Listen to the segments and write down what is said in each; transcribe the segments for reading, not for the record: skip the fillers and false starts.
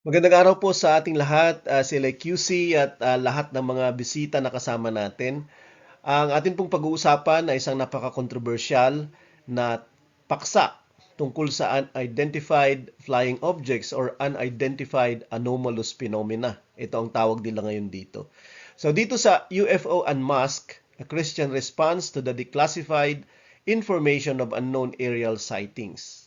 Magandang araw po sa ating lahat, sila QC at lahat ng mga bisita na kasama natin. Ang atin pong pag-uusapan ay isang napaka-controversial na paksa tungkol sa unidentified flying objects or unidentified anomalous phenomena. Ito ang tawag nila ngayon dito. So dito sa UFO Unmasked, a Christian response to the declassified information of unknown aerial sightings.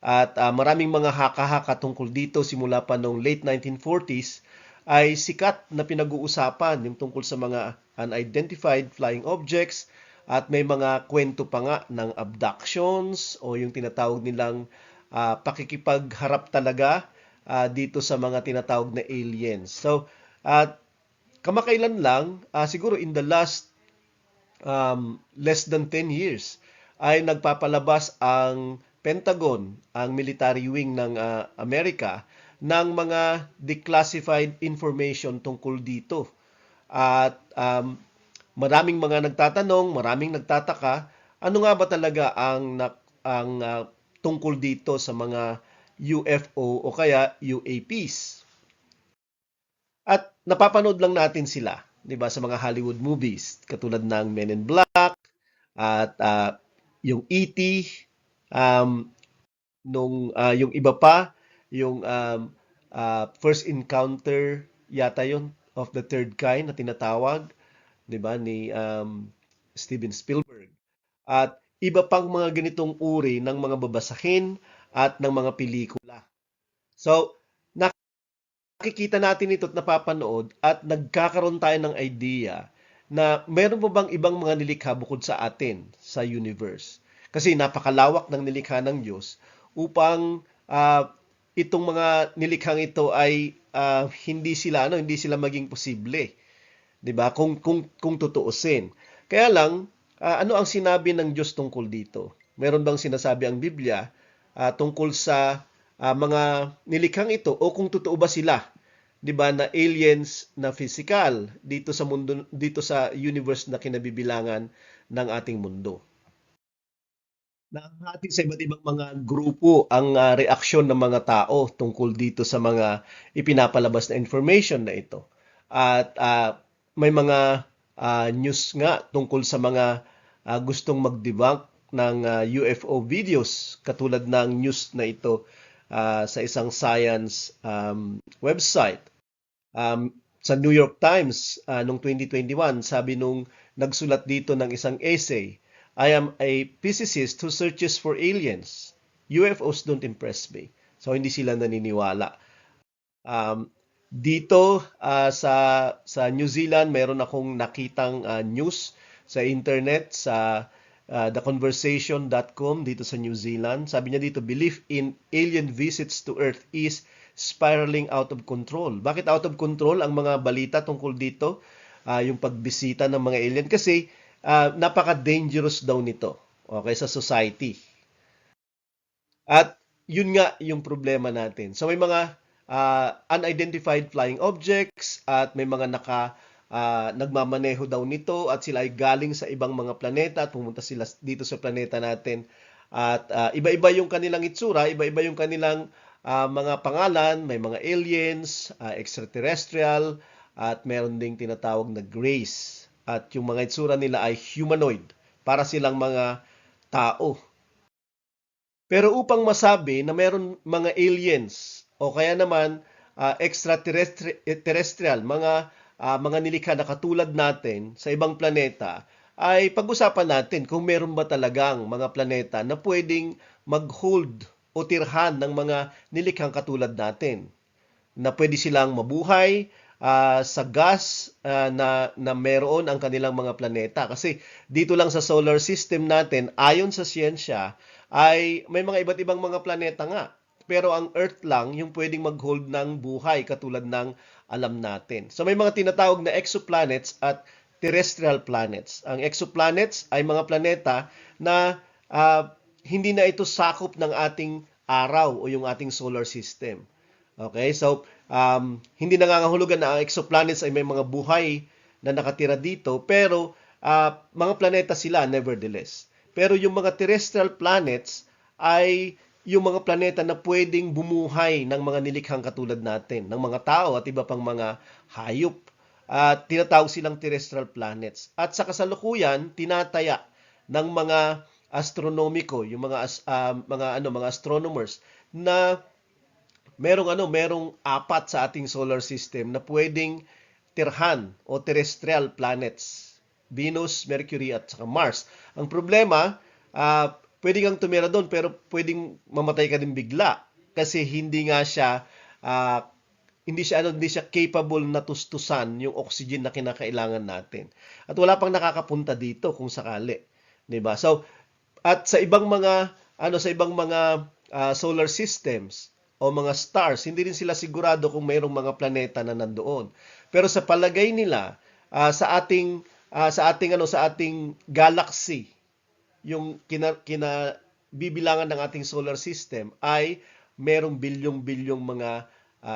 At maraming mga haka-haka tungkol dito simula pa noong late 1940s ay sikat na pinag-uusapan yung tungkol sa mga unidentified flying objects at may mga kwento pa nga ng abductions o yung tinatawag nilang pakikipagharap talaga dito sa mga tinatawag na aliens. So, kamakailan lang, siguro in the last less than 10 years, ay nagpapalabas ang Pentagon, ang military wing ng Amerika, ng mga declassified information tungkol dito. At maraming mga nagtatanong, maraming nagtataka, ano nga ba talaga ang tungkol dito sa mga UFO o kaya UAPs? At napapanood lang natin sila, 'di ba, sa mga Hollywood movies katulad ng Men in Black at yung E.T. um yung iba pa, yung First Encounter yata yun of the Third Kind na tinatawag, 'di ba, ni Steven Spielberg. At iba pang mga ganitong uri ng mga babasahin at ng mga pelikula. So, nakikita natin ito at napapanood at nagkakaroon tayo ng idea na meron pa bang ibang mga nilikha bukod sa atin sa universe. Kasi napakalawak ng nilikha ng Diyos upang itong mga nilikhang ito ay hindi sila maging posible, 'di ba? Kung tutuusin. Kaya lang ano ang sinabi ng Diyos tungkol dito? Meron bang sinasabi ang Biblia tungkol sa mga nilikhang ito o kung totoo ba sila, 'di ba, na aliens na physical dito sa mundo, dito sa universe na kinabibilangan ng ating mundo? Nahati sa iba't ibang mga grupo ang reaksyon ng mga tao tungkol dito sa mga ipinapalabas na information na ito. At may mga news nga tungkol sa mga gustong mag-debunk ng UFO videos katulad ng news na ito sa isang science website. Sa New York Times noong 2021, sabi nung nagsulat dito ng isang essay, I am a physicist who searches for aliens. UFOs don't impress me. So hindi sila naniniwala. Dito sa New Zealand, meron akong nakitang news sa internet sa theconversation.com dito sa New Zealand. Sabi niya dito, belief in alien visits to Earth is spiraling out of control. Bakit out of control ang mga balita tungkol dito? Yung pagbisita ng mga alien kasi napaka-dangerous daw nito, okay, sa society. At yun nga yung problema natin. So may mga unidentified flying objects at may mga nagmamaneho daw nito at sila ay galing sa ibang mga planeta at pumunta sila dito sa planeta natin. At iba-iba yung kanilang itsura, iba-iba yung kanilang mga pangalan, may mga aliens, extraterrestrial, at meron ding tinatawag na grays. At yung mga itsura nila ay humanoid, para silang mga tao. Pero upang masabi na meron mga aliens o kaya naman extraterrestrial, mga nilikha na katulad natin sa ibang planeta, ay pag-usapan natin kung meron ba talagang mga planeta na pwedeng mag-hold o tirhan ng mga nilikhang katulad natin, na pwede silang mabuhay sa gas na meron ang kanilang mga planeta. Kasi dito lang sa solar system natin, ayon sa siyensya, ay may mga iba't ibang mga planeta nga. Pero ang Earth lang yung pwedeng mag-hold ng buhay katulad ng alam natin. So may mga tinatawag na exoplanets at terrestrial planets. Ang exoplanets ay mga planeta na hindi na ito sakop ng ating araw o yung ating solar system. Okay, so hindi nangangahulugan na ang exoplanets ay may mga buhay na nakatira dito, pero mga planeta sila nevertheless. Pero yung mga terrestrial planets ay yung mga planeta na pwedeng bumuhay ng mga nilikhang katulad natin, ng mga tao at iba pang mga hayop. At tinatawag silang terrestrial planets. At sa kasalukuyan, tinataya ng mga astronomiko, yung mga astronomers na merong apat sa ating solar system na pwedeng tirhan o terrestrial planets. Venus, Mercury at saka Mars. Ang problema, pwede kang tumira doon pero pwedeng mamatay ka din bigla kasi ah, hindi siya capable na tustusan yung oxygen na kinakailangan natin. At wala pang nakakapunta dito kung sakali, 'di ba? So, at sa ibang mga solar systems o mga stars, hindi rin sila sigurado kung mayroong mga planeta na nandoon. Pero sa palagay nila, sa ating galaxy, yung bibilangan ng ating solar system ay merong bilyong-bilyong mga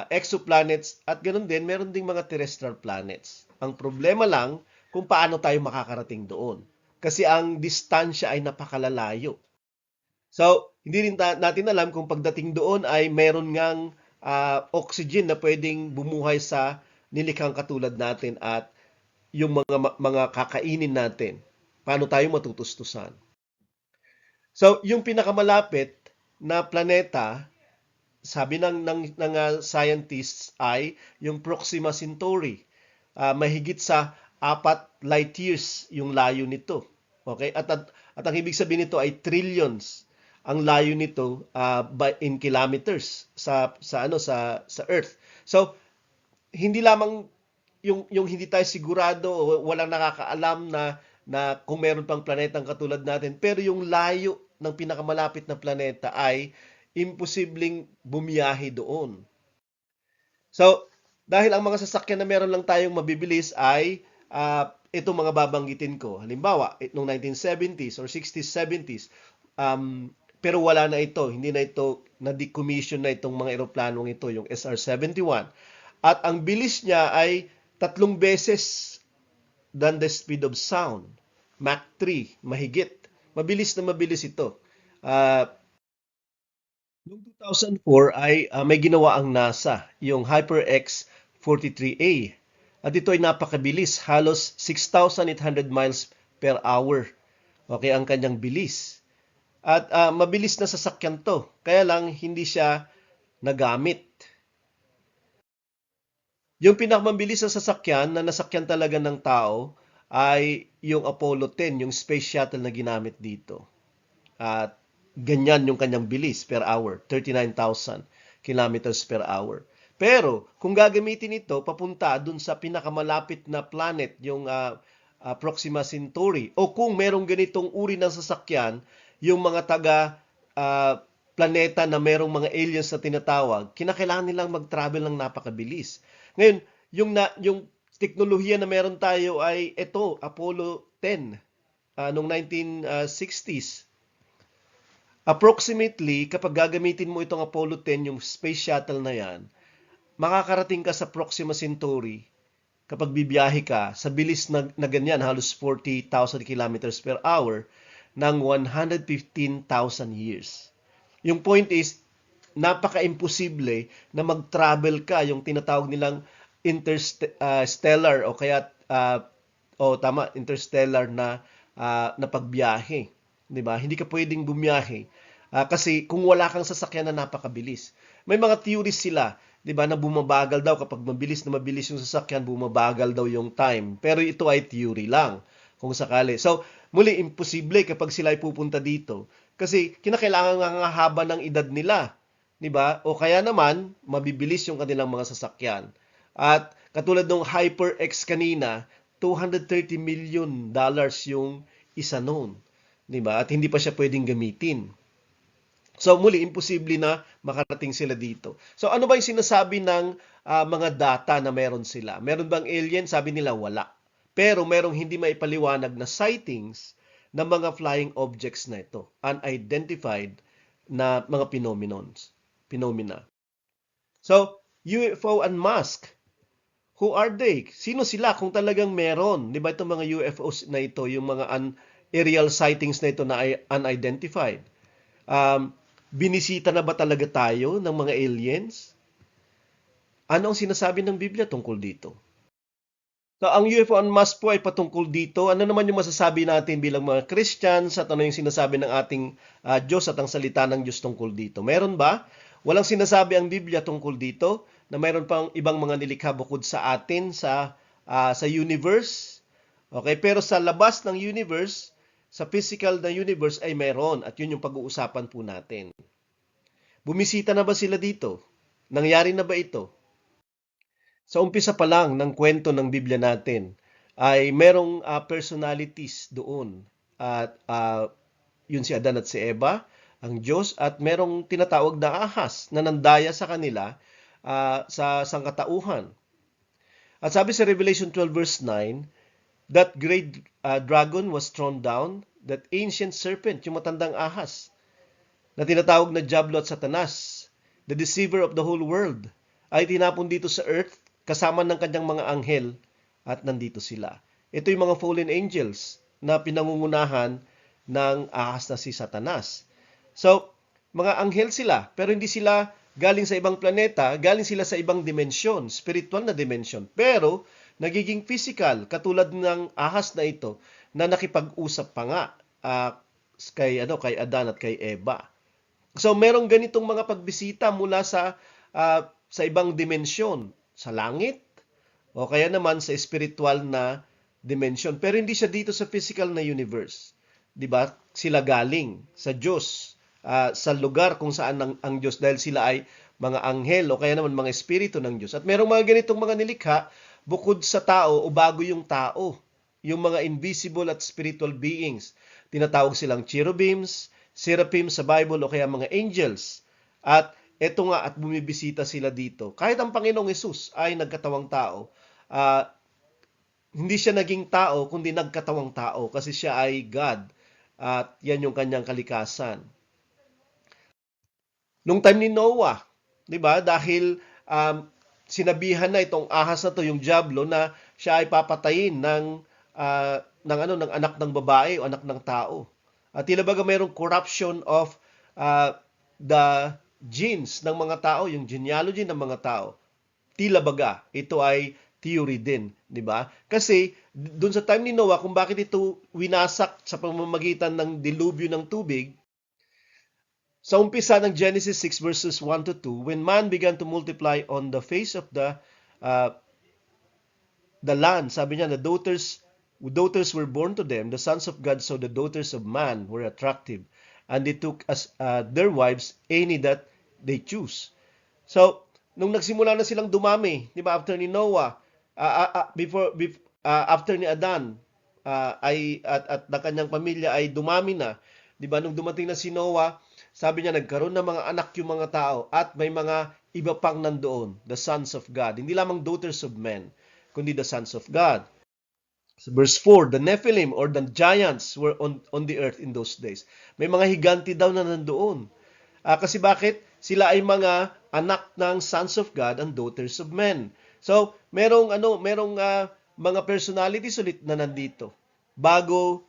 exoplanets at ganoon din, meron ding mga terrestrial planets. Ang problema lang kung paano tayo makakarating doon. Kasi ang distansya ay napakalalayo. So, hindi rin natin alam kung pagdating doon ay meron ngang oxygen na pwedeng bumuhay sa nilikhang katulad natin at yung mga kakainin natin. Paano tayo matutustusan? So, yung pinakamalapit na planeta, sabi ng scientists ay yung Proxima Centauri. Mahigit sa 4 light years yung layo nito. Okay? At ang ibig sabihin nito ay trillions ang layo nito in kilometers sa Earth. So, hindi lamang yung hindi tayo sigurado o walang nakakaalam na kung meron pang planetang katulad natin, pero yung layo ng pinakamalapit na planeta ay imposibleng bumiyahe doon. So, dahil ang mga sasakyan na meron lang tayong mabibilis ay itong mga babanggitin ko. Halimbawa, noong 1970s or 60s, 70s, pero wala na ito. Hindi na ito na-decommission na itong mga eroplanong ito, yung SR-71. At ang bilis niya ay 3 beses than the speed of sound. Mach 3, mahigit. Mabilis na mabilis ito. Noong 2004 ay may ginawa ang NASA, yung HyperX 43A. At ito ay napakabilis, halos 6,800 miles per hour. Okay, ang kanyang bilis. At mabilis na sasakyan to, kaya lang hindi siya nagamit. Yung pinakamabilis na sasakyan na nasakyan talaga ng tao ay yung Apollo 10, yung space shuttle na ginamit dito. At ganyan yung kanyang bilis per hour, 39,000 kilometers per hour. Pero kung gagamitin ito papunta dun sa pinakamalapit na planet, yung Proxima Centauri, o kung merong ganitong uri ng sasakyan, yung mga planeta na merong mga aliens na tinatawag, kinakailangan nilang mag-travel ng napakabilis. Ngayon, yung teknolohiya na meron tayo ay ito, Apollo 10, noong 1960s. Approximately, kapag gagamitin mo itong Apollo 10, yung space shuttle na yan, makakarating ka sa Proxima Centauri kapag bibiyahe ka sa bilis na ganyan, halos 40,000 kilometers per hour, ng 115,000 years. Yung point is, napaka-imposible na mag-travel ka, yung tinatawag nilang interstellar o kaya interstellar na pagbiyahe, 'di ba? Hindi ka pwedeng bumiyahe kasi kung wala kang sasakyan na napakabilis. May mga theories sila, 'di ba, na bumabagal daw kapag mabilis yung sasakyan, bumabagal daw yung time. Pero ito ay theory lang kung sakali. So, muli imposible kapag sila ay pupunta dito kasi kinakailangan nga haba ng edad nila, 'di ba? O kaya naman mabibilis yung kanilang mga sasakyan. At katulad ng HyperX kanina, $230 million yung isa noon, 'di ba? At hindi pa siya pwedeng gamitin. So muli imposible na makarating sila dito. So ano ba yung sinasabi ng mga data na meron sila? Meron bang alien? Sabi nila wala. Pero merong hindi maipaliwanag na sightings ng mga flying objects na ito, unidentified na mga phenomena. So, UFO unmasked. Who are they? Sino sila kung talagang meron? Di ba itong mga UFOs na ito, yung mga aerial sightings na ito na unidentified? Binisita na ba talaga tayo ng mga aliens? Ano ang sinasabi ng Biblia tungkol dito? So, ang UFO Unmasked po ay patungkol dito. Ano naman yung masasabi natin bilang mga Christians at ano yung sinasabi ng ating Diyos at ang salita ng Diyos tungkol dito? Meron ba? Walang sinasabi ang Biblia tungkol dito na mayroon pang ibang mga nilikha bukod sa atin sa universe. Okay, pero sa labas ng universe, sa physical na universe ay meron at yun yung pag-uusapan po natin. Bumisita na ba sila dito? Nangyari na ba ito? Sa umpisa pa lang ng kwento ng Biblia natin ay merong personalities doon. At yun si Adan at si Eva, ang Diyos, at merong tinatawag na ahas na nandaya sa kanila sa sangkatauhan. At sabi sa Revelation 12 verse 9, that great dragon was thrown down, that ancient serpent, yung matandang ahas, na tinatawag na Diablo at Satanas, the deceiver of the whole world, ay tinapon dito sa earth kasama ng kanyang mga anghel at nandito sila. Ito yung mga fallen angels na pinangungunahan ng ahas na si Satanas. So, mga anghel sila, pero hindi sila galing sa ibang planeta, galing sila sa ibang dimensyon, spiritual na dimensyon. Pero, nagiging physical, katulad ng ahas na ito, na nakipag-usap pa nga kay Adan at kay Eva. So, merong ganitong mga pagbisita mula sa ibang dimensyon, sa langit, o kaya naman sa spiritual na dimension. Pero hindi siya dito sa physical na universe. 'Di ba? Sila galing sa Diyos, sa lugar kung saan ang Diyos, dahil sila ay mga anghel o kaya naman mga espiritu ng Diyos. At merong mga ganitong mga nilikha bukod sa tao o bago yung tao, yung mga invisible at spiritual beings. Tinatawag silang cherubims, seraphim sa Bible o kaya mga angels. At eto nga, at bumibisita sila dito. Kahit ang Panginoong Hesus ay nagkatawang tao, hindi siya naging tao, kundi nagkatawang tao kasi siya ay God. At yan yung kanyang kalikasan. Nung time ni Noah, 'di ba? Dahil sinabihan na itong ahas na to, yung Diablo, na siya ay papatayin ng anak ng babae o anak ng tao. At tila baga mayroong corruption of the genes ng mga tao, yung genealogy ng mga tao. Tila baga, ito ay theory din, di ba? Kasi doon sa time ni Noah, kung bakit ito winasak sa pamamagitan ng dilubyo ng tubig, sa umpisa ng Genesis 6 verses 1 to 2, when man began to multiply on the face of the land, sabi niya, the daughters were born to them, the sons of God saw the daughters of man were attractive, and they took as their wives any that they choose. So, nung nagsimula na silang dumami, di ba, after ni Noah, after ni Adan, at na kanyang pamilya ay dumami na, di ba, nung dumating na si Noah, sabi niya, nagkaroon ng mga anak yung mga tao, at may mga iba pang nandoon, the sons of God. Hindi lamang daughters of men, kundi the sons of God. So verse 4, the Nephilim or the giants were on the earth in those days. May mga higanti daw na nandoon. Kasi bakit? Sila ay mga anak ng sons of God and daughters of men. So, merong mga personalities ulit na nandito bago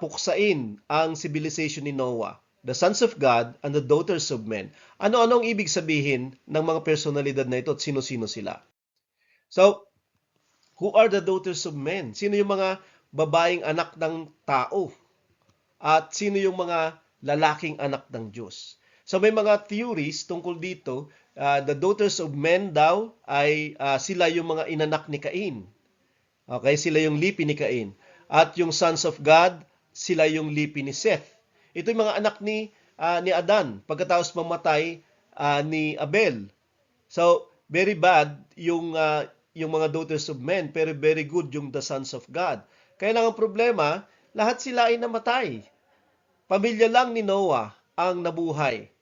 puksain ang civilization ni Noah. The sons of God and the daughters of men. Ano-ano ang ibig sabihin ng mga personalidad na ito at sino-sino sila? So, who are the daughters of men? Sino yung mga babaeng anak ng tao? At sino yung mga lalaking anak ng Diyos? So may mga theories tungkol dito. The daughters of men daw ay sila yung mga inanak ni Cain. Okay, sila yung lipi ni Cain. At yung sons of God, sila yung lipi ni Seth. Ito yung mga anak ni Adan pagkatapos mamatay ni Abel. So very bad yung mga daughters of men, pero very good yung the sons of God. Kaya lang ang problema, lahat sila ay namatay. Pamilya lang ni Noah ang nabuhay.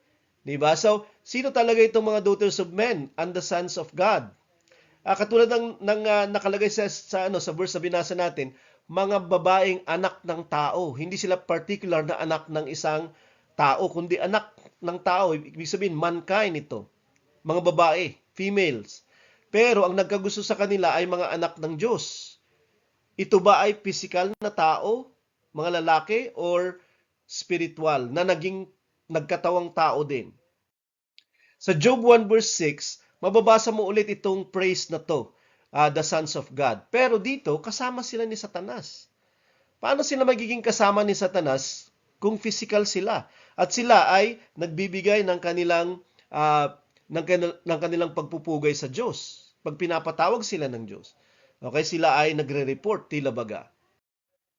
Diba? So, sino talaga itong mga daughters of men and the sons of God? Katulad ng nakalagay sa verse na binasa natin, mga babaeng anak ng tao. Hindi sila particular na anak ng isang tao, kundi anak ng tao. Ibig sabihin, mankind ito. Mga babae, females. Pero ang nagkagusto sa kanila ay mga anak ng Diyos. Ito ba ay physical na tao, mga lalaki, or spiritual, na naging nagkatawang tao din. Sa Job 1 verse 6, mababasa mo ulit itong praise na to, the sons of God. Pero dito, kasama sila ni Satanas. Paano sila magiging kasama ni Satanas kung physical sila? At sila ay nagbibigay ng kanilang ng kanilang pagpupugay sa Diyos. Pag pinapatawag sila ng Diyos. Okay, sila ay nagre-report tila baga.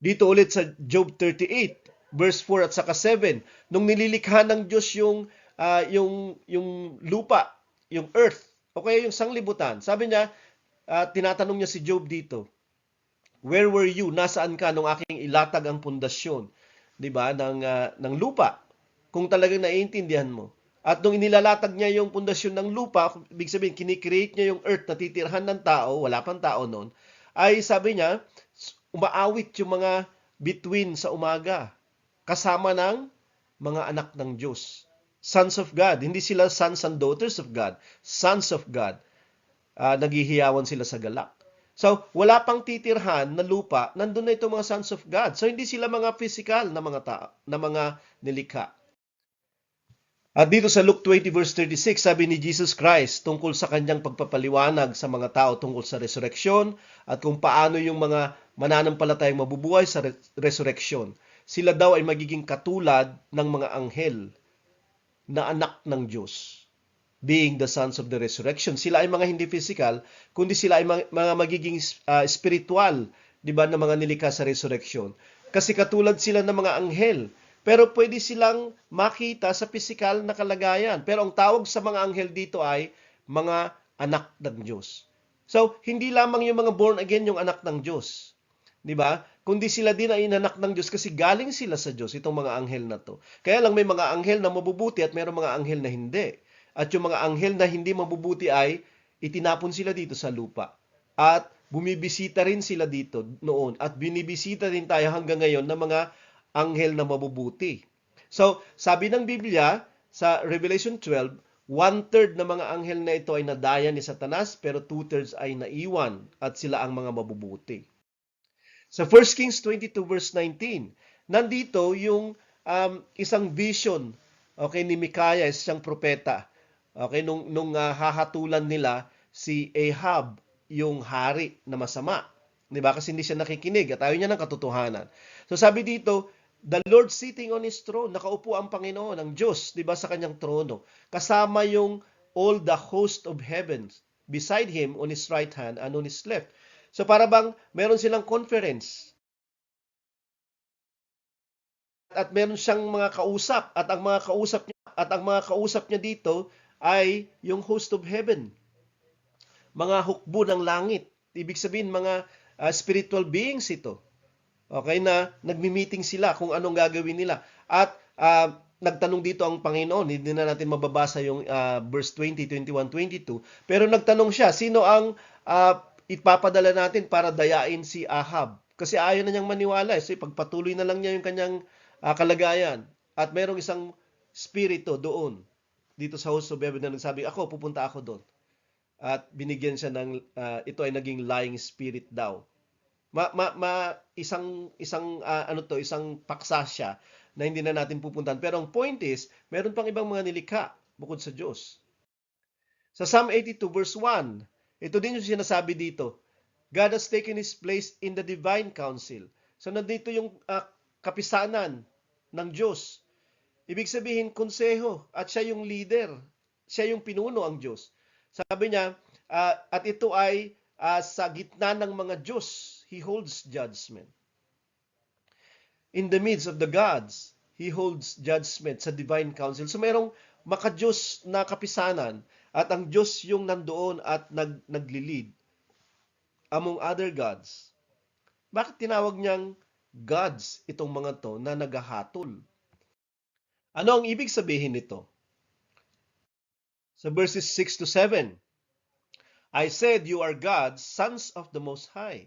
Dito ulit sa Job 38 verse 4 at saka 7, nung nililikha ng Diyos yung lupa, yung earth, o kaya yung sanglibutan. Sabi niya, tinatanong niya si Job dito, where were you? Nasaan ka nung aking ilatag ang pundasyon, 'di ba, ng lupa? Kung talagang naiintindihan mo. At nung inilalatag niya yung pundasyon ng lupa, ibig sabihin kinikreate niya yung earth na titirhan ng tao, wala pang tao noon, ay sabi niya, umaawit yung mga bituin sa umaga kasama ng mga anak ng Diyos. Sons of God. Hindi sila sons and daughters of God. Sons of God. Naghihiyawan sila sa galak. So, wala pang titirhan na lupa, nandun na itong mga sons of God. So, hindi sila mga physical na mga tao, na mga nilikha. At dito sa Luke 20 verse 36, sabi ni Jesus Christ tungkol sa kanyang pagpapaliwanag sa mga tao tungkol sa resurreksyon at kung paano yung mga mananampalatayang mabubuhay sa resurreksyon. Sila daw ay magiging katulad ng mga anghel na anak ng Diyos, being the sons of the resurrection. Sila ay mga hindi physical, kundi sila ay mga magiging spiritual, di ba, na mga nilikha sa resurrection. Kasi katulad sila ng mga anghel, pero pwede silang makita sa physical na kalagayan. Pero ang tawag sa mga anghel dito ay mga anak ng Diyos. So, hindi lamang yung mga born again yung anak ng Diyos. Di ba? Kundi sila din ay inanak ng Diyos kasi galing sila sa Diyos, itong mga anghel na to. Kaya lang may mga anghel na mabubuti at mayroong mga anghel na hindi. At yung mga anghel na hindi mabubuti ay itinapon sila dito sa lupa. At bumibisita rin sila dito noon. At binibisita din tayo hanggang ngayon ng mga anghel na mabubuti. So, sabi ng Biblia sa Revelation 12, 1/3 ng mga anghel na ito ay nadaya ni Satanas, pero 2/3 ay naiwan at sila ang mga mabubuti. Sa 1 Kings 22 verse 19, nandito yung isang vision, okay, ni Micaiah, isang propeta. Okay, nung hahatulan nila si Ahab, yung hari na masama. 'Di ba? Kasi hindi siya nakikinig at ayaw niya ng katotohanan. So sabi dito, the Lord sitting on his throne, nakaupo ang Panginoon, ang Diyos, 'di ba, sa kanyang trono. Kasama yung all the host of heavens beside him on his right hand and on his left. So para bang meron silang conference. At meron siyang mga kausap at ang mga kausap niya dito ay yung host of heaven. Mga hukbo ng langit. Ibig sabihin mga spiritual beings ito. Okay, na nagmi-meeting sila kung anong gagawin nila. At nagtanong dito ang Panginoon, hindi na natin mababasa yung verse 20, 21, 22. Pero nagtanong siya, sino ang ipapadala natin para dayain si Ahab? Kasi ayaw na niyang maniwala. So pagpatuloy na lang niya yung kanyang kalagayan. At mayroong isang spirito doon, dito sa host of heaven na nagsabi, pupunta ako doon. At binigyan siya ng, ito ay naging lying spirit daw. Isang paksa siya na hindi na natin pupuntahan. Pero ang point is, meron pang ibang mga nilikha bukod sa Diyos. Sa Psalm 82 verse 1, ito din yung sinasabi dito. God has taken His place in the divine council. So nandito yung kapisanan ng Diyos. Ibig sabihin, konseho, at siya yung leader. Siya yung pinuno ang Diyos. Sabi niya, at ito ay sa gitna ng mga Diyos, He holds judgment. In the midst of the gods, He holds judgment sa divine council. So mayroong maka-Diyos na kapisanan at ang Diyos yung nandoon at naglilid among other gods. Bakit tinawag niyang gods itong mga to na naghahatol? Ano ang ibig sabihin nito? Sa verses 6 to 7, I said, you are gods, sons of the Most High.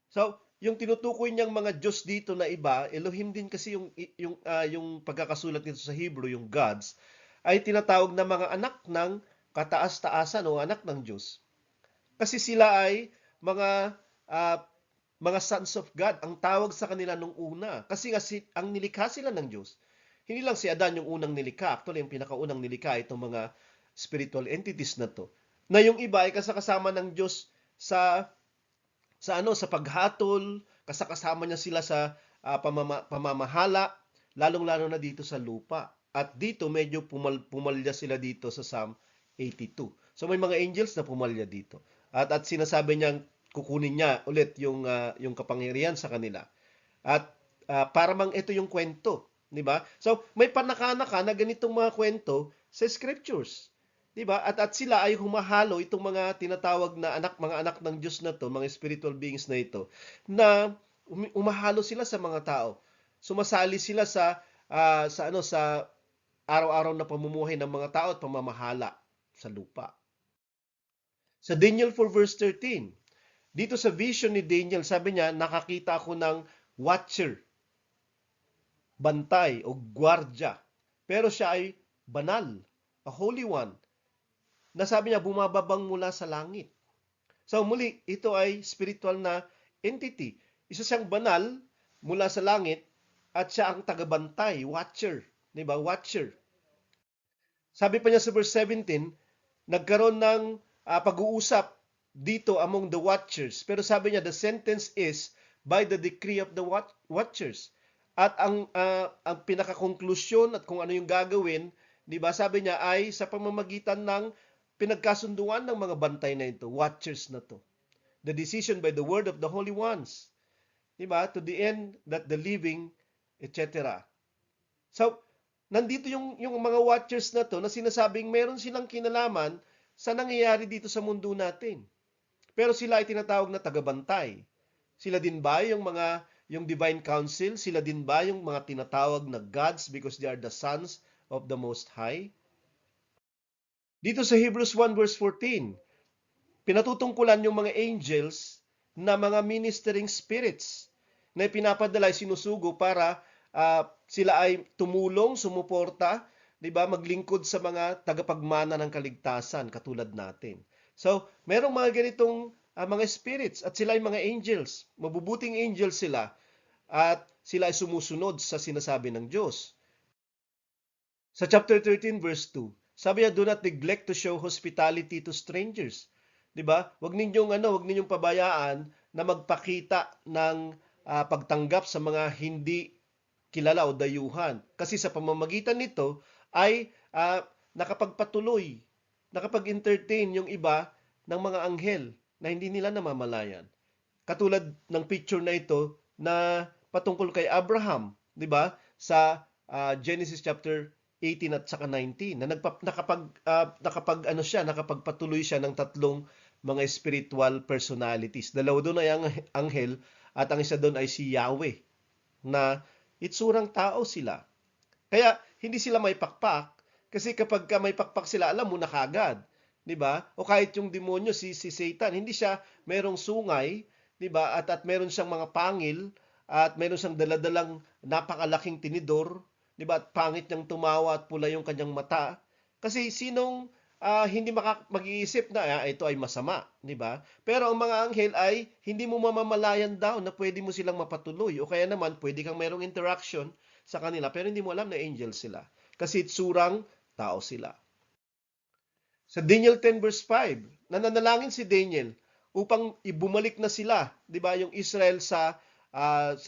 So, yung tinutukoy niyang mga Diyos dito na iba, Elohim din kasi yung pagkakasulat nito sa Hebrew, yung gods, ay tinatawag na mga anak ng kataas-taasan o anak ng Diyos. Kasi sila ay mga sons of God, ang tawag sa kanila nung una. Kasi ang nilikha sila ng Diyos. Hindi lang si Adan yung unang nilikha. Actually, yung pinakaunang nilikha itong mga spiritual entities na to. Na yung iba ay kasakasama ng Diyos sa paghatol, kasakasama niya sila sa pamamahala, lalong-lalo na dito sa lupa. At dito medyo pumalya sila dito sa Psalm 82. So may mga angels na pumalya dito. At sinasabi niyang kukunin niya ulit yung kapangyarihan sa kanila. At para mang ito yung kwento, 'di ba? So may panakana-ka na ganitong mga kwento sa scriptures. 'Di ba? At sila ay humahalo itong mga tinatawag na mga anak ng Diyos na to, mga spiritual beings na ito, na umahalo sila sa mga tao. Sumasali sila sa araw-araw na pamumuhay ng mga tao at pamamahala sa lupa. Sa Daniel 4 verse 13, dito sa vision ni Daniel, sabi niya, nakakita ako ng watcher, bantay o gwardya. Pero siya ay banal, a holy one, na sabi niya bumababang mula sa langit. So muli, ito ay spiritual na entity. Isa siyang banal mula sa langit at siya ang tagabantay, watcher. Diba? Watcher. Sabi pa niya sa verse 17, nagkaroon ng pag-uusap dito among the watchers. Pero sabi niya, the sentence is by the decree of the watchers. At ang pinaka-konklusyon at kung ano yung gagawin, di ba, sabi niya ay sa pamamagitan ng pinagkasunduan ng mga bantay na ito, watchers na to. The decision by the word of the holy ones. Di ba? To the end that the living, etc. So, nandito yung mga watchers na to na sinasabing meron silang kinalaman sa nangyayari dito sa mundo natin. Pero sila ay tinatawag na tagabantay. Sila din ba yung divine council? Sila din ba yung mga tinatawag na gods because they are the sons of the Most High? Dito sa Hebrews 1 verse 14, pinatutungkulan yung mga angels na mga ministering spirits na pinapadala ay sinusugo para sila ay tumulong, sumuporta, 'di ba, maglingkod sa mga tagapagmana ng kaligtasan katulad natin. So, merong mga ganitong mga spirits at sila ay mga angels. Mabubuting angels sila at sila ay sumusunod sa sinasabi ng Diyos. Sa chapter 13 verse 2, sabi niya, do not neglect to show hospitality to strangers. 'Di ba? Huwag ninyong pabayaan na magpakita ng pagtanggap sa mga hindi kilala o dayuhan. Kasi sa pamamagitan nito ay nakapag-entertain yung iba ng mga anghel na hindi nila namamalayan. Katulad ng picture na ito na patungkol kay Abraham, 'di ba? Sa Genesis chapter 18 at saka 19 na nakapagpatuloy siya ng tatlong mga spiritual personalities. Dalawa doon ay ang anghel at ang isa doon ay si Yahweh na itsurang tao sila. Kaya hindi sila may pakpak kasi kapag may pakpak sila, alam mo na kagad, 'di ba? O kahit yung demonyo si Satan, hindi siya merong sungay, 'di ba? At meron siyang mga pangil at meron siyang daladalang napakalaking tinidor, 'di ba? At pangit niyang tumawa at pula yung kanyang mata. Kasi sinong hindi mag-iisip na ito ay masama, 'di ba? Pero ang mga anghel ay hindi mo mamamalayan daw na pwede mo silang mapatuloy o kaya naman pwede kang mayroong interaction sa kanila pero hindi mo alam na angel sila kasi itsurang tao sila. Sa Daniel 10 verse 5, nananalangin si Daniel upang ibumalik na sila, 'di ba, yung Israel sa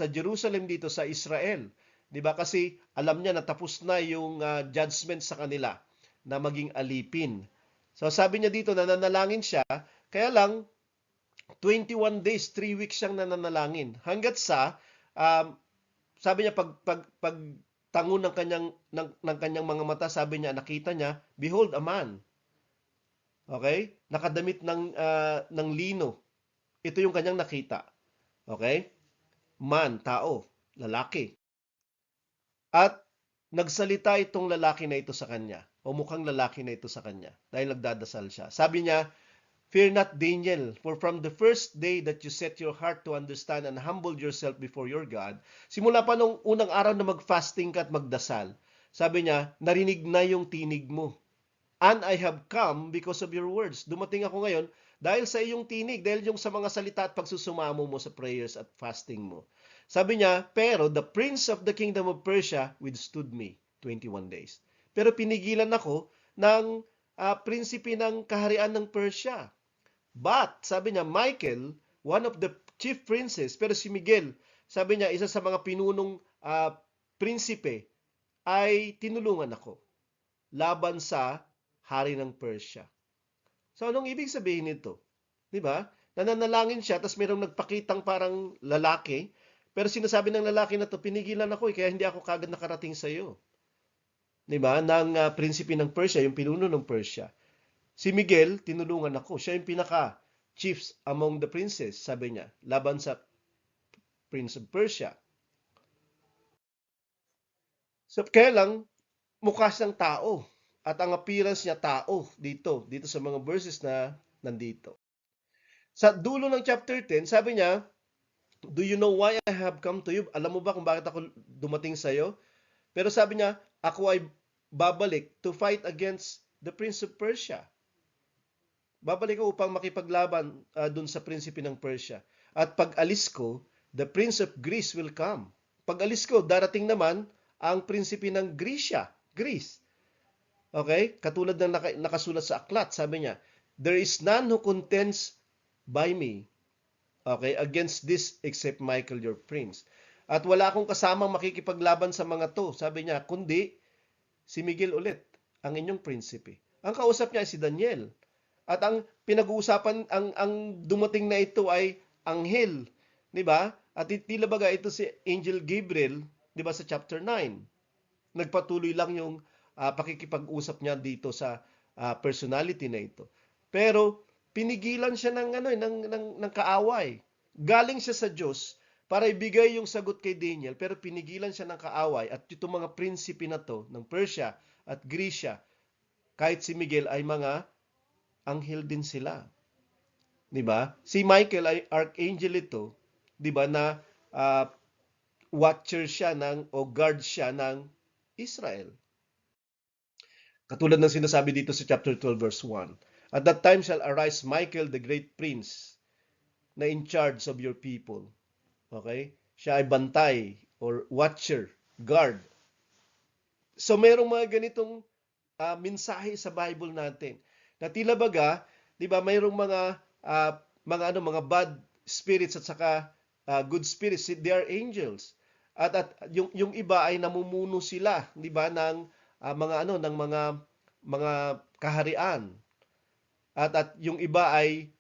Jerusalem dito sa Israel, 'di ba? Kasi alam niya na tapos na yung judgment sa kanila na maging alipin. So sabi niya dito, nananalangin siya, kaya lang 21 days, 3 weeks siyang nananalangin. Hanggat sabi niya pag tango ng kanyang mga mata, sabi niya, nakita niya, behold a man. Okay? Nakadamit ng lino. Ito yung kanyang nakita. Okay? Man, tao, lalaki. At nagsalita itong lalaki na ito sa kanya, o mukhang lalaki na ito sa kanya, dahil nagdadasal siya. Sabi niya, fear not, Daniel, for from the first day that you set your heart to understand and humbled yourself before your God, simula pa nung unang araw na mag-fasting ka at magdasal, sabi niya, narinig na yung tinig mo. And I have come because of your words. Dumating ako ngayon dahil sa iyong tinig, dahil yung sa mga salita at pagsusumamo mo sa prayers at fasting mo. Sabi niya, pero the prince of the kingdom of Persia withstood me. 21 days. Pero pinigilan ako ng prinsipe ng kaharian ng Persia. But, sabi niya, Michael, one of the chief princes, pero si Miguel, sabi niya, isa sa mga pinunong prinsipe, ay tinulungan ako laban sa hari ng Persia. So, anong ibig sabihin nito? Di ba? Nananalangin siya, tapos mayroong nagpakitang parang lalaki, pero sinasabi ng lalaki na to, pinigilan ako kaya hindi ako kagad nakarating sa iyo. Di ba? Ng prinsipe ng Persia, yung pinuno ng Persia. Si Miguel, tinulungan ako. Siya yung pinaka-chiefs among the princes, sabi niya, laban sa Prince of Persia. So, kaya lang, mukha siyang tao. At ang appearance niya tao dito sa mga verses na nandito. Sa dulo ng chapter 10, sabi niya, do you know why I have come to you? Alam mo ba kung bakit ako dumating sa iyo? Pero sabi niya, ako ay babalik to fight against the Prince of Persia. Babalik ko upang makipaglaban dun sa prinsipe ng Persia. At pag alis ko, the Prince of Greece will come. Pag alis ko, darating naman ang prinsipe ng Greece. Okay? Katulad ng nakasulat sa aklat, sabi niya, there is none who contends by me, okay, against this except Michael your prince. At wala akong kasamang makikipaglaban sa mga to, sabi niya, kundi si Miguel ulit, ang inyong prinsipe. Ang kausap niya ay si Daniel. At ang pinag-uusapan, ang dumating na ito ay anghel, di ba? At tila baga ito si Angel Gabriel, di ba, sa chapter 9. Nagpatuloy lang yung pakikipag-usap niya dito sa personality na ito. Pero pinigilan siya ng kaaway. Galing siya sa Diyos para ibigay yung sagot kay Daniel, pero pinigilan siya ng kaaway. At itong mga prinsipe na to ng Persia at Grecia, kahit si Miguel ay mga anghel din sila. 'Di ba? Si Michael ay archangel ito, 'di ba, na watcher siya o guard siya ng Israel. Katulad ng sinasabi dito sa chapter 12 verse 1. At that time shall arise Michael the great prince na in charge of your people. Okay? Siya ay bantay or watcher, guard. So merong mga ganitong mensahe sa Bible natin. Na tila baga, 'di ba, mayroong mga bad spirits at saka good spirits, they are angels. At yung iba ay namumuno sila, 'di ba, ng mga kaharian. At yung iba ay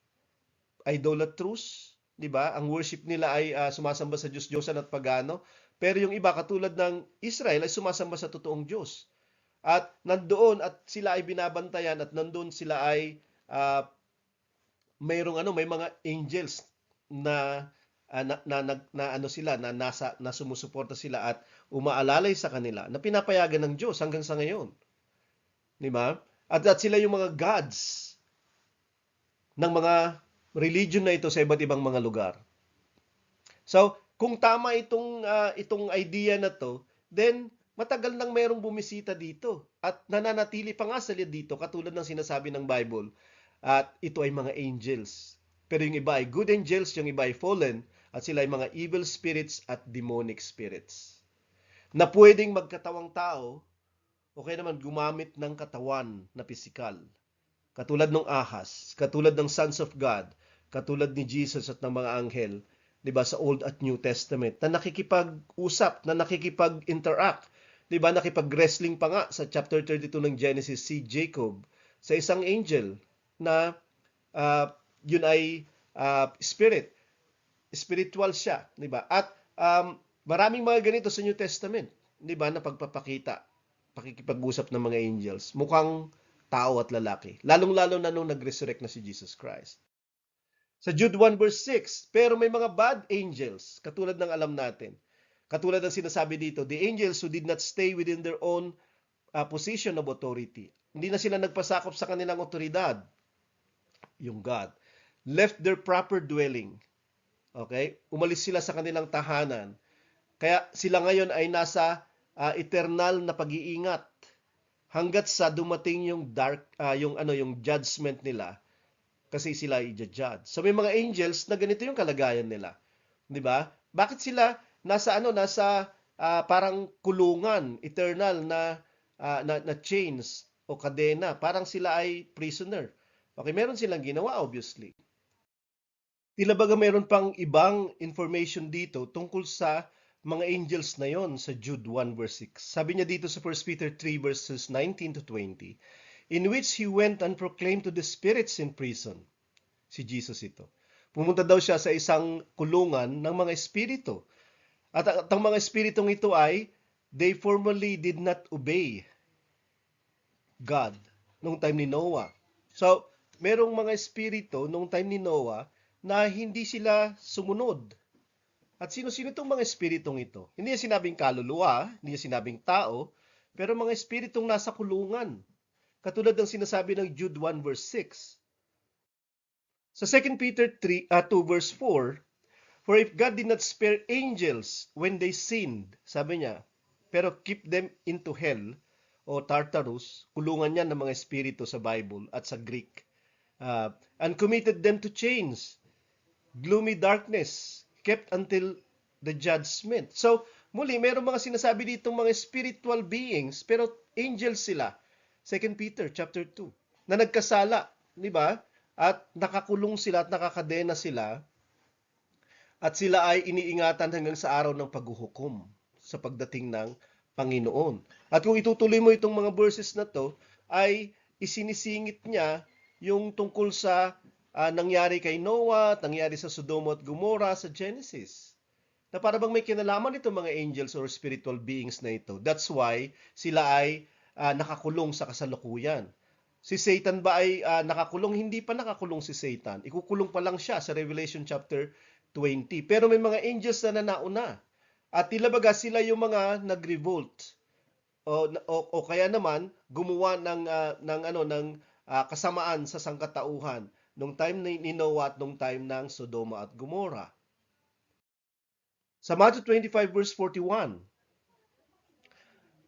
idolatrous, 'di ba? Ang worship nila ay sumasamba sa Diyos-Diyosan at pagano. Pero yung iba katulad ng Israel ay sumasamba sa totoong Diyos. At nandoon at sila ay binabantayan at nandoon sila ay may mga angels na sumusuporta sila at umaalalay sa kanila na pinapayagan ng Diyos hanggang sa ngayon. 'Di ba? At sila yung mga gods ng mga religion na ito sa iba't ibang mga lugar. So, kung tama itong idea na to, then matagal nang mayroong bumisita dito at nananatili pa nga sila dito katulad ng sinasabi ng Bible. At ito ay mga angels. Pero yung iba ay good angels, yung iba ay fallen, at sila ay mga evil spirits at demonic spirits. Na pwedeng magkatawang tao o kaya naman gumamit ng katawan na pisikal. Katulad ng Ahas, katulad ng sons of God, katulad ni Jesus at ng mga anghel, 'di ba, sa Old at New Testament, na nakikipag-usap, na nakikipag-interact, 'di ba, nakipag-wrestling pa nga sa chapter 32 ng Genesis si Jacob sa isang angel na yun ay spiritual siya, 'di ba? At maraming mga ganito sa New Testament, 'di ba, na pagpapakita, pakikipag-usap ng mga angels, mukhang tao at lalaki. Lalong-lalo na nung nag-resurrect na si Jesus Christ. Sa Jude 1 verse 6, pero may mga bad angels, katulad ng alam natin. Katulad ng sinasabi dito, the angels who did not stay within their own position of authority. Hindi na sila nagpasakop sa kanilang otoridad, yung God. Left their proper dwelling. Okay? Umalis sila sa kanilang tahanan. Kaya sila ngayon ay nasa eternal na pag-iingat hanggat sa dumating yung yung judgment nila, kasi sila ay i-judge. So may mga angels na ganito yung kalagayan nila. 'Di ba? Bakit sila nasa parang kulungan, eternal na chains o kadena. Parang sila ay prisoner. Okay, meron silang ginawa obviously. Tila baga meron pang ibang information dito tungkol sa mga angels na yon sa Jude 1 verse 6. Sabi niya dito sa 1 Peter 3 verses 19 to 20, in which he went and proclaimed to the spirits in prison. Si Jesus ito. Pumunta daw siya sa isang kulungan ng mga espiritu. At ang mga espiritong ito ay, they formerly did not obey God nung time ni Noah. So, merong mga espiritu nung time ni Noah na hindi sila sumunod. At sino-sino itong mga espiritong ito? Hindi niya sinabing kaluluwa, hindi niya sinabing tao, pero mga espiritong nasa kulungan. Katulad ng sinasabi ng Jude 1 verse 6. Sa 2 Peter 2 verse 4, for if God did not spare angels when they sinned, sabi niya, pero keep them into hell, o Tartarus, kulungan yan ng mga espiritu sa Bible at sa Greek, and committed them to chains, gloomy darkness, kept until the judgment. So, muli, mayroong mga sinasabi ditong mga spiritual beings, pero angels sila. 2 Peter chapter 2, na nagkasala, di ba? At nakakulong sila at nakakadena sila, at sila ay iniingatan hanggang sa araw ng paghuhukom sa pagdating ng Panginoon. At kung itutuloy mo itong mga verses na to, ay isinisingit niya yung tungkol sa nangyari kay Noah, nangyari sa Sodoma at Gomorrah sa Genesis. Na para bang may kinalaman itong mga angels or spiritual beings na ito. That's why sila ay nakakulong sa kasalukuyan. Si Satan ba ay nakakulong? Hindi pa nakakulong si Satan. Ikukulong pa lang siya sa Revelation chapter 20. Pero may mga angels na nauna. At tila baga sila yung mga nag-revolt. O kaya naman gumawa ng kasamaan sa sangkatauhan nung time ni Noah at nung time ng Sodoma at Gomorrah. Sa Matthew 25 verse 41,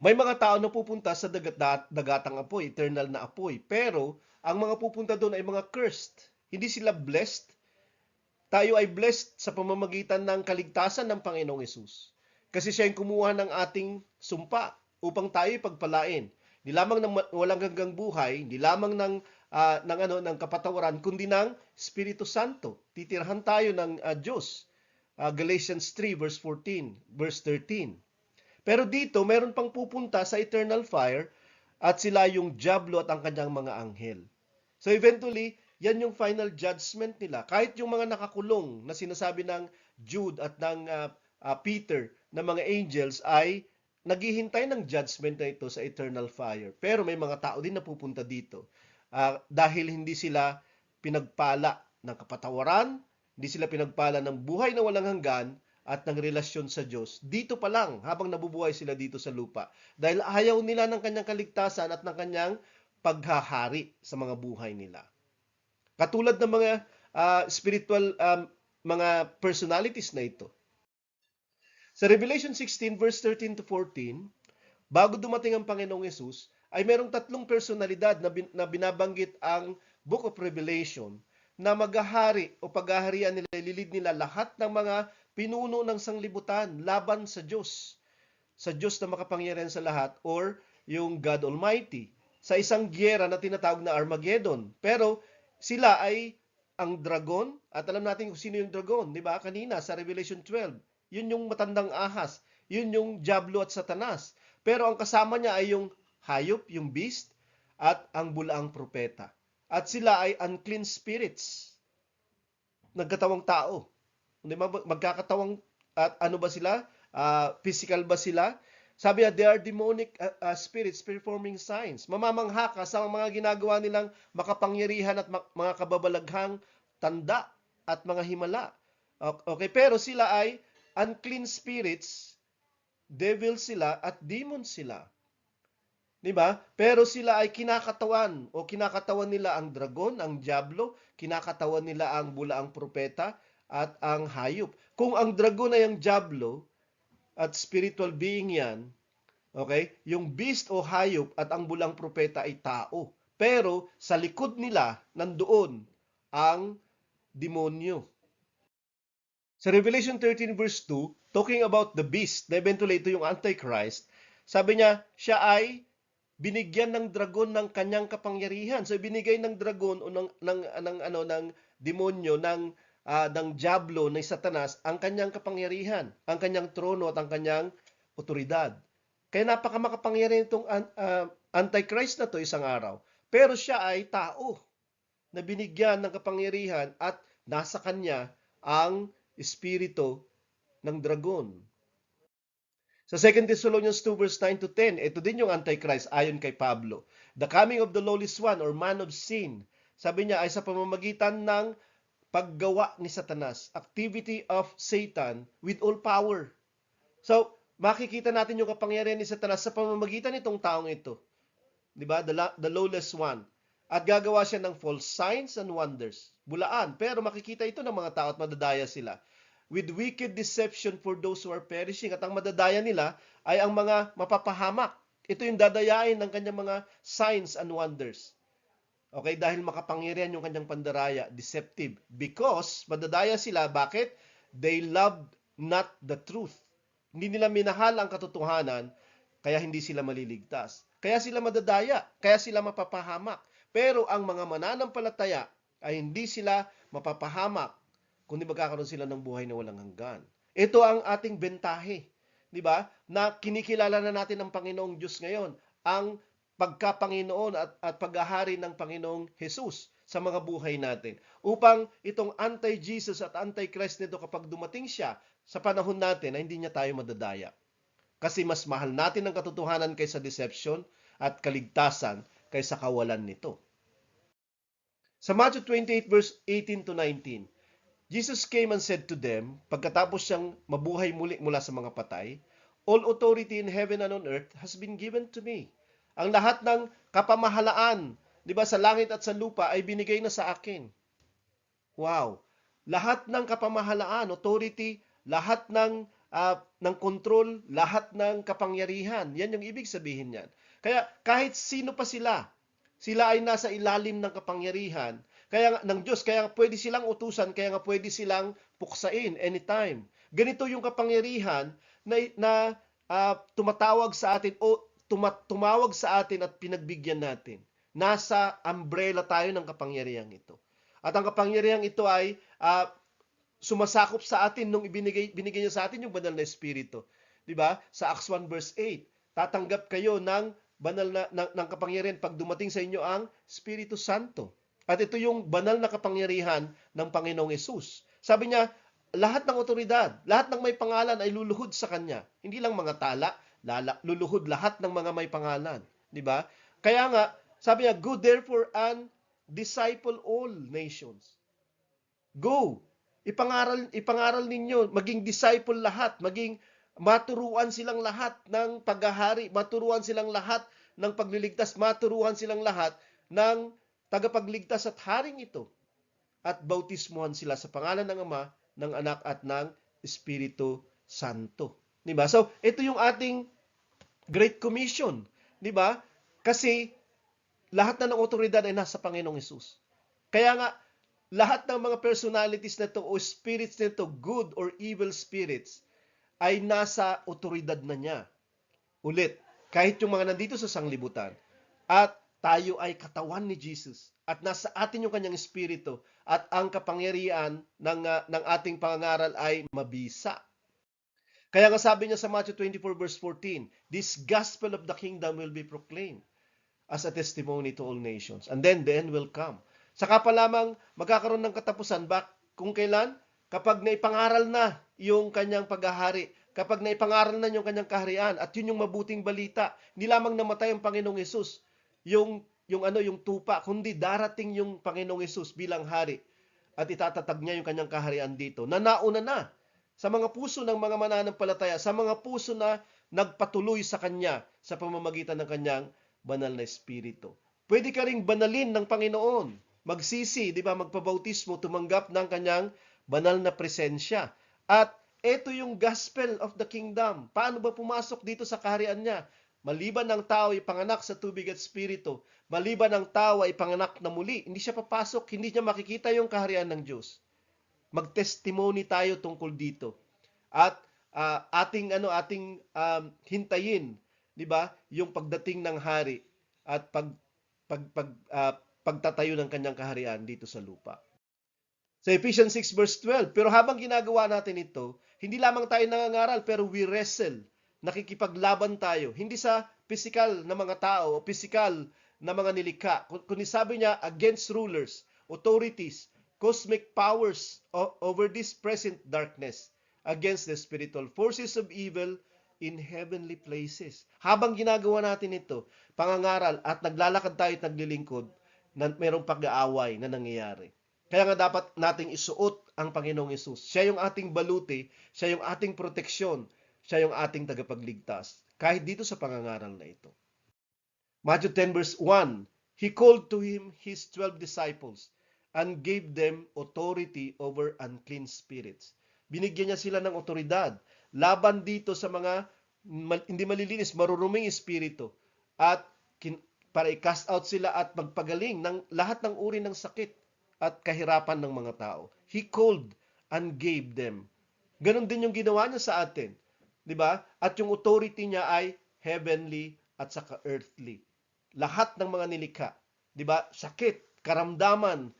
may mga tao na pupunta sa dagatang apoy, eternal na apoy. Pero ang mga pupunta doon ay mga cursed. Hindi sila blessed. Tayo ay blessed sa pamamagitan ng kaligtasan ng Panginoong Hesus. Kasi siya yung kumuha ng ating sumpa upang tayo pagpalain. Hindi lamang ng walang hanggang buhay, hindi lamang ng kapatawaran, kundi ng Espiritu Santo. Titirhan tayo ng Diyos. Galatians 3 verse 14, verse 13. Pero dito, meron pang pupunta sa eternal fire at sila yung diablo at ang kanyang mga anghel. So eventually, yan yung final judgment nila. Kahit yung mga nakakulong na sinasabi ng Jude at ng Peter na mga angels ay naghihintay ng judgment na ito sa eternal fire. Pero may mga tao din na pupunta dito dahil hindi sila pinagpala ng kapatawaran, hindi sila pinagpala ng buhay na walang hanggan, at ng relasyon sa Diyos, dito pa lang habang nabubuhay sila dito sa lupa. Dahil ayaw nila ng kanyang kaligtasan at ng kanyang paghahari sa mga buhay nila. Katulad ng mga spiritual mga personalities na ito. Sa Revelation 16 verse 13 to 14, bago dumating ang Panginoong Hesus, ay merong tatlong personalidad na binabanggit ang Book of Revelation na maghahari o paghaharian nila, ililid nila lahat ng mga pinuno ng sanglibutan laban sa Diyos. Sa Diyos na makapangyarihan sa lahat or yung God Almighty. Sa isang giyera na tinatawag na Armageddon. Pero sila ay ang dragon at alam natin kung sino yung dragon, di ba? Kanina sa Revelation 12, yun yung matandang ahas. Yun yung Diablo at Satanas. Pero ang kasama niya ay yung hayop, yung beast at ang bulaang propeta. At sila ay unclean spirits. Nagkatawang tao. Magkakatawang at ano ba sila? Physical ba sila? Sabi niya, they are demonic spirits performing signs. Mamamangha ka sa mga ginagawa nilang makapangyarihan at mga kababalaghang tanda at mga himala. Okay, pero sila ay unclean spirits, devil sila at demon sila. Diba? Pero sila ay kinakatawan o kinakatawan nila ang dragon, ang diablo, kinakatawan nila ang bulaang propeta at ang hayop. Kung ang dragon ay ang diablo at spiritual being yan, okay, yung beast o hayop at ang bulaang propeta ay tao. Pero sa likod nila, nandoon ang demonyo. Sa Revelation 13 verse 2, talking about the beast, na eventually ito yung Antichrist, sabi niya, siya ay binigyan ng dragon ng kanyang kapangyarihan. So binigay ng dragon o ng demonyo ng diablo ng Satanas ang kanyang kapangyarihan, ang kanyang trono at ang kanyang otoridad. Kaya napakamakapangyarihan itong Antichrist na to isang araw. Pero siya ay tao na binigyan ng kapangyarihan at nasa kanya ang espiritu ng dragon. Sa 2 Thessalonians 2 verse 9 to 10, ito din yung Antichrist ayon kay Pablo. The coming of the lawless one or man of sin, sabi niya ay sa pamamagitan ng paggawa ni Satanas, activity of Satan with all power. So, makikita natin yung kapangyarihan ni Satanas sa pamamagitan nitong taong ito. 'Di ba? The lawless one. At gagawa siya ng false signs and wonders. Bulaan, pero makikita ito ng mga tao at madadaya sila. With wicked deception for those who are perishing. At ang madadaya nila ay ang mga mapapahamak. Ito yung dadayain ng kanyang mga signs and wonders. Okay, dahil makapangyarihan yung kanyang pandaraya, deceptive. Because madadaya sila, bakit? They loved not the truth. Hindi nila minahal ang katotohanan, kaya hindi sila maliligtas. Kaya sila madadaya, kaya sila mapapahamak. Pero ang mga mananampalataya ay hindi sila mapapahamak, kundi magkakaroon sila ng buhay na walang hanggan. Ito ang ating bentahe, di ba? Na kinikilala na natin ng Panginoong Diyos ngayon, ang pagka-Panginoon at paghahari ng Panginoong Jesus sa mga buhay natin. Upang itong anti-Jesus at anti-Christ nito kapag dumating siya sa panahon natin ay hindi niya tayo madadaya. Kasi mas mahal natin ang katotohanan kaysa deception at kaligtasan kaysa kawalan nito. Sa Matthew 28 verse 18 to 19, Jesus came and said to them, pagkatapos siyang mabuhay muli mula sa mga patay, all authority in heaven and on earth has been given to me. Ang lahat ng kapamahalaan, di ba, sa langit at sa lupa ay binigay na sa akin. Wow! Lahat ng kapamahalaan, authority, lahat ng control, lahat ng kapangyarihan. Yan yung ibig sabihin niyan. Kaya kahit sino pa sila ay nasa ilalim ng kapangyarihan kaya ng Diyos, kaya pwede silang utusan, kaya nga pwede silang puksain anytime. Ganito yung kapangyarihan na tumatawag sa atin o tumawag sa atin at pinagbigyan natin. Nasa umbrella tayo ng kapangyarihang ito. At ang kapangyarihang ito ay sumasakop sa atin nung binigay niya sa atin yung banal na espiritu. 'Di ba? Sa Acts 1 verse 8, tatanggap kayo ng banal na ng kapangyarihan pag dumating sa inyo ang Espiritu Santo. At ito yung banal na kapangyarihan ng Panginoong Hesus. Sabi niya, lahat ng otoridad, lahat ng may pangalan ay luluhod sa kanya. Hindi lang mga tala, luluhod lahat ng mga may pangalan, 'di ba? Kaya nga, sabi niya, go therefore and disciple all nations. Go. Ipangaral ninyo, maging disciple lahat, maging maturuan silang lahat ng paghahari, maturuan silang lahat ng pagliligtas, maturuan silang lahat ng tagapagligtas at haring ito. At bautismuhan sila sa pangalan ng Ama, ng Anak at ng Espiritu Santo. 'Di ba? So, ito yung ating Great Commission, 'di ba? Kasi lahat na ng otoridad ay nasa Panginoong Hesus. Kaya nga lahat ng mga personalities na ito o spirits na ito, good or evil spirits, ay nasa otoridad na niya. Ulit, kahit yung mga nandito sa sanglibutan, at tayo ay katawan ni Jesus, at nasa atin yung kanyang espiritu, at ang kapangyarihan ng ating pangangaral ay mabisa. Kaya nga sabi niya sa Matthew 24 verse 14, this gospel of the kingdom will be proclaimed as a testimony to all nations. And then the end will come. Saka pa lamang magkakaroon ng katapusan. Kung kailan? Kapag naipangaral na yung kanyang paghahari, kapag naipangaral na yung kanyang kaharian, at yun yung mabuting balita, hindi lamang namatay ang Panginoong Hesus, yung tupa, kundi darating yung Panginoong Hesus bilang hari, at itatatag niya yung kanyang kaharian dito, na nauna na sa mga puso ng mga mananampalataya, sa mga puso na nagpatuloy sa kanya sa pamamagitan ng kanyang banal na espiritu. Pwede ka ring banalin ng Panginoon, magsisi, di ba, magpabautismo, tumanggap ng kanyang banal na presensya. At ito yung gospel of the kingdom. Paano ba pumasok dito sa kaharian niya? Maliban ng tao ay panganak sa tubig at espiritu, maliban ng tao ay panganak na muli, hindi siya papasok, hindi niya makikita yung kaharian ng Diyos. Magtestimony tayo tungkol dito. At hintayin, 'di ba? Yung pagdating ng hari at pagtatayo ng kanyang kaharian dito sa lupa. Sa Ephesians 6 verse 12, pero habang ginagawa natin ito, hindi lamang tayo nangangaral, pero we wrestle. Nakikipaglaban tayo. Hindi sa physical na mga tao o physical na mga nilikha. Kundi sabi niya, against rulers, authorities, cosmic powers over this present darkness, against the spiritual forces of evil in heavenly places. Habang ginagawa natin ito, pangangaral at naglalakad tayo at naglilingkod, na mayroong pag-aaway na nangyayari. Kaya nga dapat nating isuot ang Panginoong Yesus. Siya yung ating baluti, siya yung ating proteksyon, siya yung ating tagapagligtas. Kahit dito sa pangangaral na ito. Matthew 10 verse 1, He called to him his 12 disciples and gave them authority over unclean spirits. Binigyan niya sila ng otoridad laban dito sa mga hindi malilinis, maruruming espiritu at para i-cast out sila at magpagaling ng lahat ng uri ng sakit at kahirapan ng mga tao. He called and gave them. Ganon din yung ginawa niya sa atin. 'Di ba? At yung authority niya ay heavenly at saka earthly. Lahat ng mga nilikha, 'di ba? Sakit, karamdaman,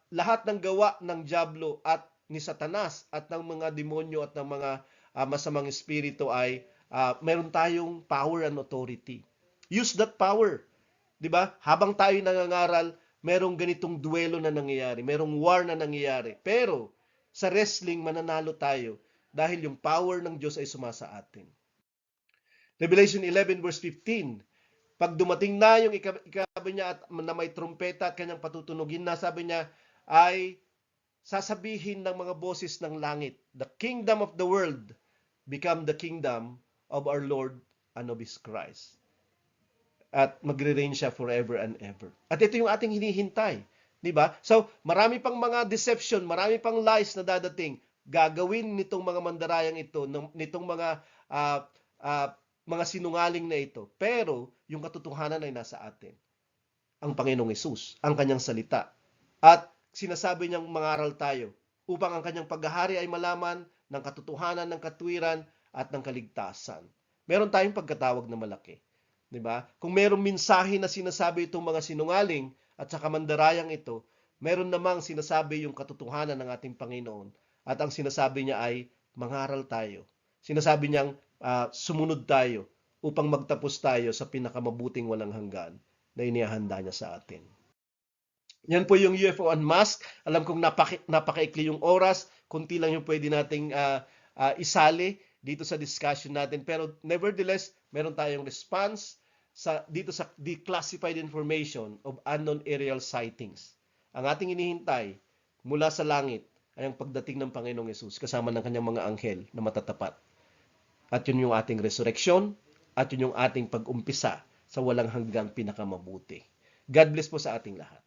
lahat ng gawa ng diablo at ni Satanas at ng mga demonyo at ng mga masamang espiritu ay meron tayong power and authority. Use that power. 'Di ba? Habang tayo nangangaral, merong ganitong duelo na nangyayari, merong war na nangyayari. Pero sa wrestling mananalo tayo dahil yung power ng Diyos ay sumasa atin. Revelation 11 verse 15. Pag dumating na yung ikabi niya at na may trumpeta at kanyang patutunugin na, sabi niya ay sasabihin ng mga boses ng langit, the kingdom of the world become the kingdom of our Lord and of His Christ. At magre-reign siya forever and ever. At ito yung ating hinihintay, 'di ba? So, marami pang mga deception, marami pang lies na dadating. Gagawin nitong mga mandarayang ito, nitong mga sinungaling na ito. Pero yung katotohanan ay nasa atin. Ang Panginoong Hesus, ang kanyang salita. At sinasabi niyang mangaral tayo upang ang kanyang paghahari ay malaman ng katotohanan, ng katwiran at ng kaligtasan. Meron tayong pagkatawag na malaki. 'Di ba? Kung merong mensahe na sinasabi itong mga sinungaling at saka mandarayang ito, meron namang sinasabi yung katotohanan ng ating Panginoon. At ang sinasabi niya ay mangaral tayo. Sinasabi niyang sumunod tayo upang magtapos tayo sa pinakamabuting walang hanggan na inihahanda niya sa atin. Yan po yung UFO Unmasked. Alam kong napakaikli yung oras. Kunti lang yung pwede nating isali dito sa discussion natin. Pero nevertheless, meron tayong response dito sa declassified information of unknown aerial sightings. Ang ating inihintay mula sa langit ay ang pagdating ng Panginoong Yesus kasama ng kanyang mga anghel na matatapat. At yun yung ating resurrection at yun yung ating pag-umpisa sa walang hanggang pinakamabuti. God bless po sa ating lahat.